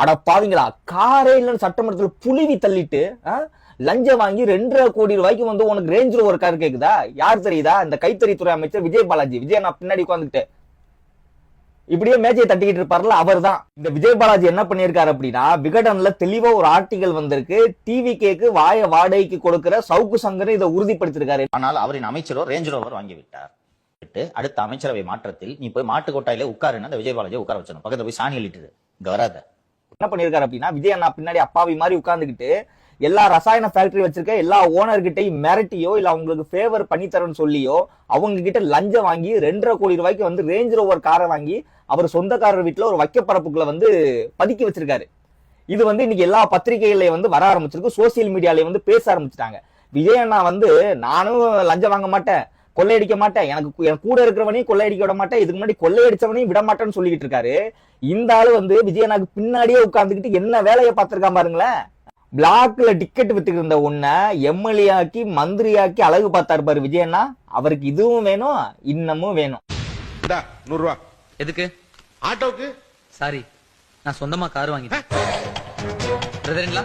அட பாவீங்களா, காரே இல்லைன்னு சட்டமன்றத்துல புழுவி தள்ளிட்டு லஞ்சம் வாங்கி 2.5 கோடி ரூபாய்க்கு வந்து உனக்கு ரேஞ்ச் ரோவர் கார் கேக்குதா? யார் தெரியுதா? இந்த கைத்தறித்துறை அமைச்சர் விஜய் பாலாஜி. விஜய் நான் பின்னாடி உட்காந்துக்கிட்டு இப்படியே மேஜையை தட்டிக்கிட்டு இருப்பார்ல, அவர் தான். இந்த விஜய் பாலாஜி என்ன பண்ணியிருக்காரு அப்படின்னா, விகடன்ல தெளிவா ஒரு ஆர்டிகல் வந்திருக்கு. டிவிகேக்கு வாய வாடகைக்கு கொடுக்கிற சவுக்கு சங்கர் இதை உறுதிப்படுத்திருக்காரு. ஆனால் அவரின் அமைச்சரோ ரேஞ்ச் ரோவர் வாங்கி விட்டார். அடுத்த அமைச்சரவை மாற்றத்தில் நீ போய் மாட்டு கொட்டாயில உட்காருன்னு அந்த விஜய் பாலாஜி உட்கார வச்சணும். பக்கத்துல போய் சாணி அள்ளிட்டு இங்க வராத. என்ன பண்ணிருக்காரு அப்படின்னா, விஜய் அண்ணா பின்னாடி அப்பாவி மாதிரி உட்கார்ந்துகிட்டு எல்லா ரசாயன ஃபேக்டரி வச்சிருக்க எல்லா ஓனர்கிட்டையும் மிரட்டியோ இல்ல அவங்களுக்கு ஃபேவர் பண்ணி தரேன்னு சொல்லியோ அவங்க கிட்ட லஞ்சம் வாங்கி 2.5 கோடி ரூபாய்க்கு வந்து ரேஞ்ச் ரோவர் காரை வாங்கி அவர் சொந்தக்காரர் வீட்டுல ஒரு வைக்கப்பரப்புக்குள்ள வந்து பதுக்கி வச்சிருக்காரு. இது வந்து இன்னைக்கு எல்லா பத்திரிகைகளையும் வந்து வர ஆரம்பிச்சிருக்கு, சோசியல் மீடியால வந்து பேச ஆரம்பிச்சிட்டாங்க. விஜய் அண்ணா வந்து நானும் லஞ்சம் வாங்க மாட்டேன், கொள்ளையடிக்க மாட்டேன், எனக்கு கூட இருக்கிறவனையும் கொள்ளையடிக்க விட மாட்டேன், இதுக்கு முன்னாடி கொள்ளையடிச்சவனையும் விட மாட்டேன்னு சொல்லிட்டு இருக்காரு. இந்த ஆளு வந்து விஜய் அண்ணாக்கு பின்னாடியே உட்கார்ந்துக்கிட்டு என்ன வேலையை பார்த்திருக்கான் பாருங்களேன். பிளாக்ல டிக்கெட் வித்துக்கிட்டு இருந்த உன்ன எம்எல்ஏ ஆக்கி மந்திரியாக்கி அழகு பார்த்தாரு பாரு விஜய் அண்ணா. அவருக்கு இதுவும் வேணும், இன்னமும் வேணும். 100 ரூபா எதுக்கு? ஆட்டோக்கு. சாரி, நான் சொந்தமா கார் வாங்கிட்டேன். Brother in law